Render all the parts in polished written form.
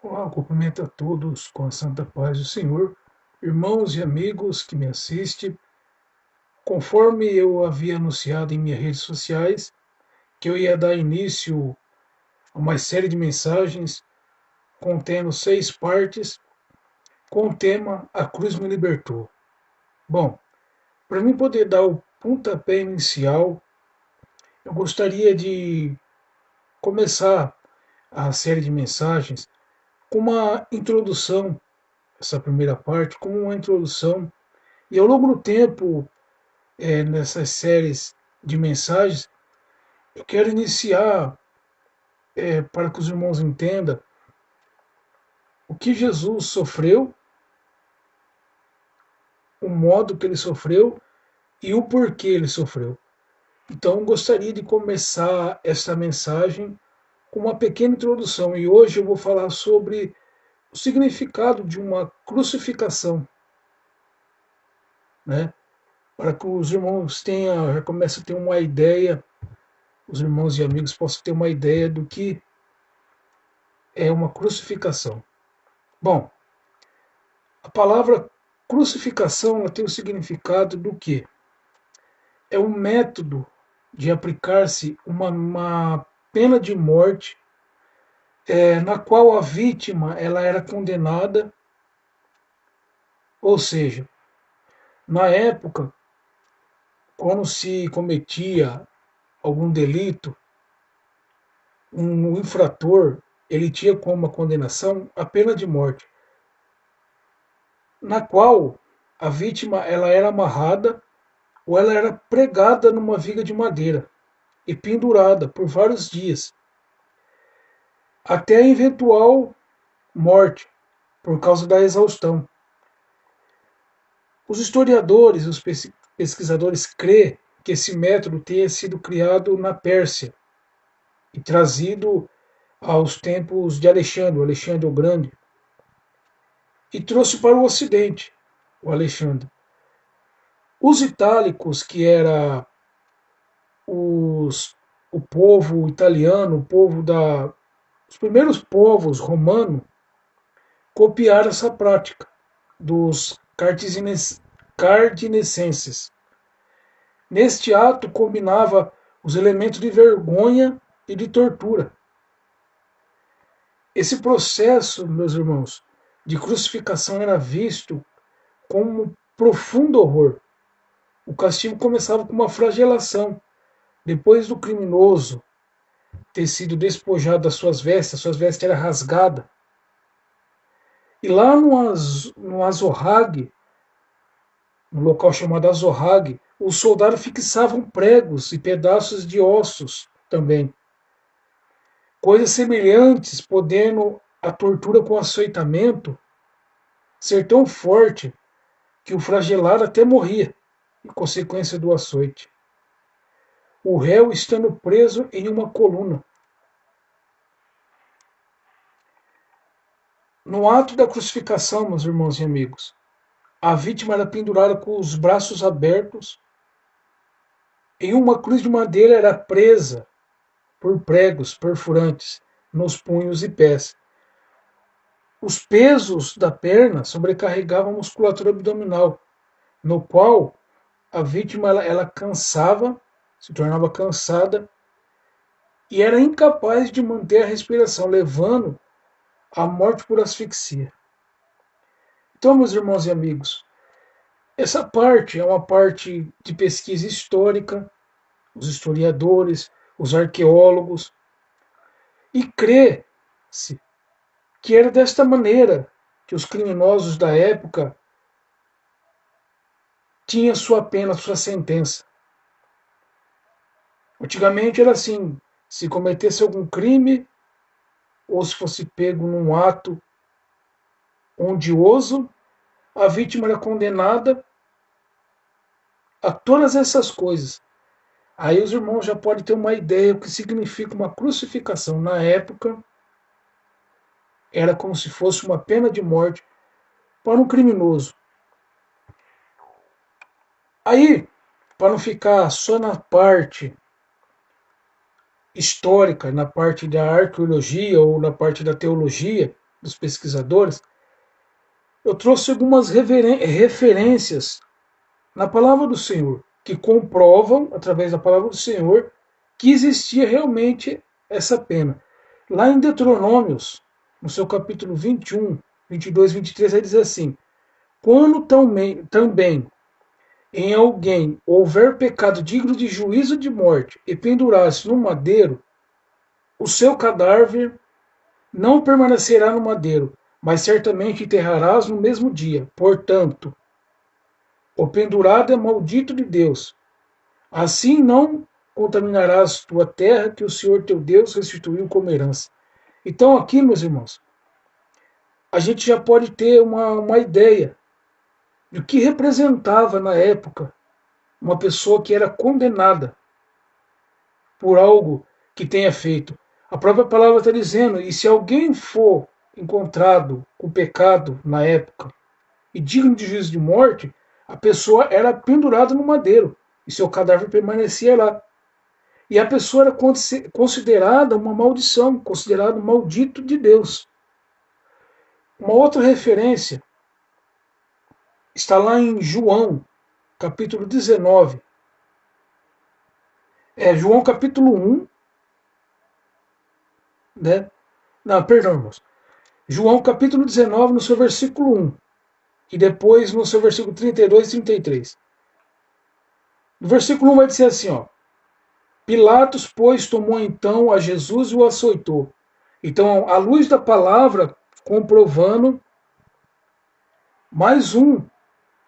Olá, cumprimento a todos com a santa paz do Senhor, irmãos e amigos que me assistem. Conforme eu havia anunciado em minhas redes sociais, que eu ia dar início a uma série de mensagens contendo 6 partes com o tema A Cruz Me Libertou. Bom, para mim poder dar o pontapé inicial, eu gostaria de começar a série de mensagens com uma introdução, essa primeira parte, como uma introdução. E ao longo do tempo, nessas séries de mensagens, eu quero iniciar, para que os irmãos entendam o que Jesus sofreu, o modo que ele sofreu e o porquê ele sofreu. Então, eu gostaria de começar essa mensagem com uma pequena introdução. E hoje eu vou falar sobre o significado de uma crucificação, né? Para que os irmãos tenham, já comecem a ter uma ideia, os irmãos e amigos possam ter uma ideia do que é uma crucificação. Bom, a palavra crucificação ela tem o significado do que? É um método de aplicar-se uma pena de morte, na qual a vítima ela era condenada, ou seja, na época, quando se cometia algum delito, um infrator ele tinha como condenação a pena de morte, na qual a vítima ela era amarrada ou ela era pregada numa viga de madeira e pendurada por vários dias, até a eventual morte por causa da exaustão. Os historiadores, os pesquisadores crê que esse método tenha sido criado na Pérsia e trazido aos tempos de Alexandre o Grande, e trouxe para o Ocidente o Alexandre. Os itálicos, que era o povo italiano, o povo os primeiros povos romanos, copiaram essa prática dos cardinescenses. Neste ato combinava os elementos de vergonha e de tortura. Esse processo, meus irmãos, de crucificação era visto como um profundo horror. O castigo começava com uma flagelação. Depois do criminoso ter sido despojado das suas vestes eram rasgadas. E lá no Azorrague, no local chamado Azorrague, os soldados fixavam pregos e pedaços de ossos também. Coisas semelhantes, podendo a tortura com açoitamento ser tão forte que o flagelado até morria, em consequência do açoite. O réu estando preso em uma coluna. No ato da crucificação, meus irmãos e amigos, a vítima era pendurada com os braços abertos. Em uma cruz de madeira era presa por pregos perfurantes nos punhos e pés. Os pesos da perna sobrecarregavam a musculatura abdominal, no qual a vítima ela cansava, se tornava cansada e era incapaz de manter a respiração, levando à morte por asfixia. Então, meus irmãos e amigos, essa parte é uma parte de pesquisa histórica, os historiadores, os arqueólogos, e crê-se que era desta maneira que os criminosos da época tinham sua pena, sua sentença. Antigamente era assim, se cometesse algum crime, ou se fosse pego num ato odioso, a vítima era condenada a todas essas coisas. Aí os irmãos já podem ter uma ideia do que significa uma crucificação. Na época, era como se fosse uma pena de morte para um criminoso. Aí, para não ficar só na parte histórica, na parte da arqueologia ou na parte da teologia, dos pesquisadores, eu trouxe algumas referências na palavra do Senhor, que comprovam, através da palavra do Senhor, que existia realmente essa pena. Lá em Deuteronômios, no seu capítulo 21, 22, 23, ele diz assim: quando também em alguém houver pecado digno de juízo de morte e pendurar-se no madeiro, o seu cadáver não permanecerá no madeiro, mas certamente enterrarás no mesmo dia. Portanto, o pendurado é maldito de Deus. Assim não contaminarás tua terra que o Senhor teu Deus restituiu como herança. Então aqui, meus irmãos, a gente já pode ter uma ideia do que representava na época uma pessoa que era condenada por algo que tenha feito. A própria palavra está dizendo, e se alguém for encontrado com pecado na época e digno de juízo de morte, a pessoa era pendurada no madeiro e seu cadáver permanecia lá. E a pessoa era considerada uma maldição, considerado maldito de Deus. Uma outra referência está lá em João, capítulo 19. João capítulo 1, né? Não, perdão, irmãos. João capítulo 19, no seu versículo 1. E depois no seu versículo 32 e 33. No versículo 1 vai dizer assim, ó. Pilatos, pois, tomou então a Jesus e o açoitou. Então, à luz da palavra, comprovando mais um,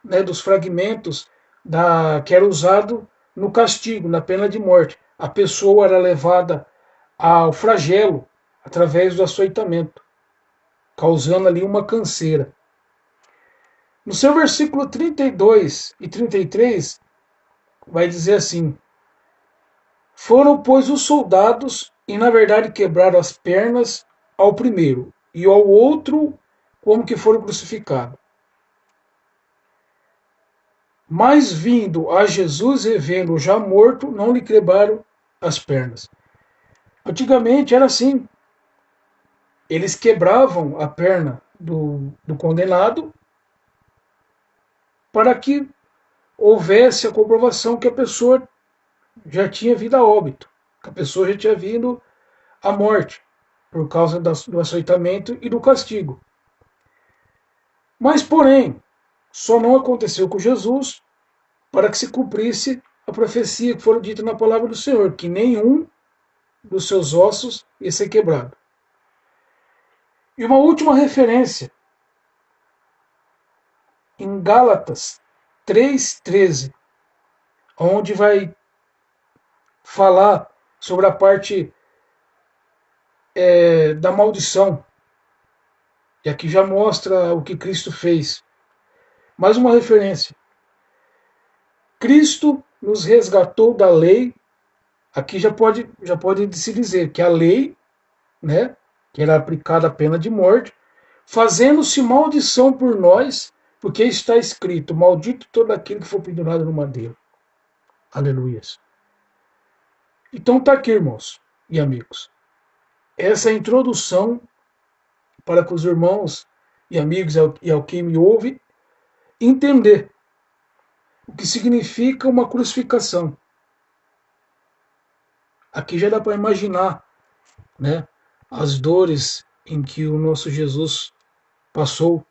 né, dos fragmentos que era usado no castigo, na pena de morte. A pessoa era levada ao flagelo através do açoitamento, causando ali uma canseira. No seu versículo 32 e 33, vai dizer assim: foram, pois, os soldados e, na verdade, quebraram as pernas ao primeiro e ao outro como que foram crucificados. Mas vindo a Jesus e vendo-o já morto, não lhe quebraram as pernas. Antigamente era assim. Eles quebravam a perna do condenado para que houvesse a comprovação que a pessoa já tinha vindo a óbito, que a pessoa já tinha vindo à morte, por causa do açoitamento e do castigo. Mas, porém, só não aconteceu com Jesus para que se cumprisse a profecia que foi dita na palavra do Senhor, que nenhum dos seus ossos ia ser quebrado. E uma última referência, em Gálatas 3,13, onde vai falar sobre a parte da maldição. E aqui já mostra o que Cristo fez. Mais uma referência. Cristo nos resgatou da lei. Aqui já pode se dizer que a lei, né, que era aplicada a pena de morte, fazendo-se maldição por nós, porque está escrito: maldito todo aquele que for pendurado no madeiro. Aleluias. Então tá aqui, irmãos e amigos. Essa é a introdução para que os irmãos e amigos e ao quem me ouve entender o que significa uma crucificação. Aqui já dá para imaginar, né, as dores em que o nosso Jesus passou.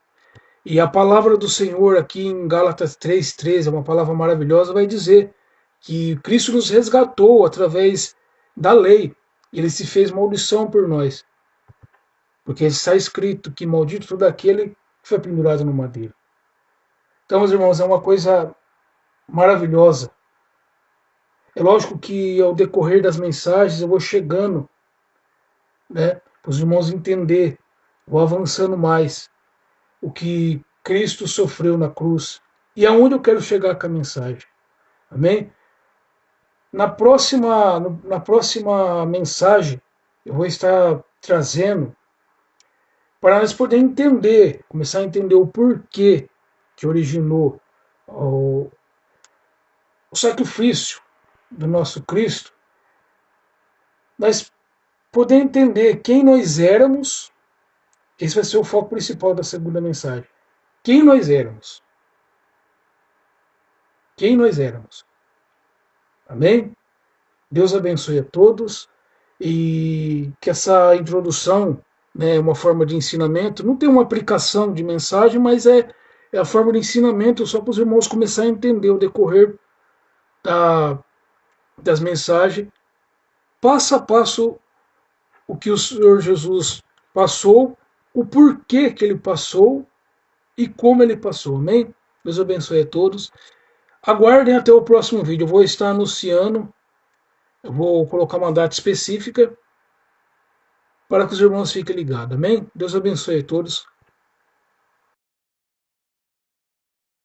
E a palavra do Senhor aqui em Gálatas 3,13, é uma palavra maravilhosa, vai dizer que Cristo nos resgatou através da lei. Ele se fez maldição por nós. Porque está escrito que maldito todo aquele que foi pendurado no madeiro. Então, meus irmãos, é uma coisa maravilhosa. É lógico que ao decorrer das mensagens eu vou chegando, né, para os irmãos entender, vou avançando mais o que Cristo sofreu na cruz e aonde eu quero chegar com a mensagem. Amém? Na próxima mensagem eu vou estar trazendo para nós poder entender, começar a entender o porquê que originou o sacrifício do nosso Cristo, nós poder entender quem nós éramos Esse vai ser o foco principal da segunda mensagem. Quem nós éramos? Quem nós éramos? Amém? Deus abençoe a todos e que essa introdução, né, uma forma de ensinamento, não tem uma aplicação de mensagem, mas é a forma de ensinamento só para os irmãos começarem a entender o decorrer da, das mensagens, passo a passo, o que o Senhor Jesus passou, o porquê que ele passou e como ele passou. Amém? Deus abençoe a todos. Aguardem até o próximo vídeo. Eu vou estar anunciando, eu vou colocar uma data específica para que os irmãos fiquem ligados. Amém? Deus abençoe a todos.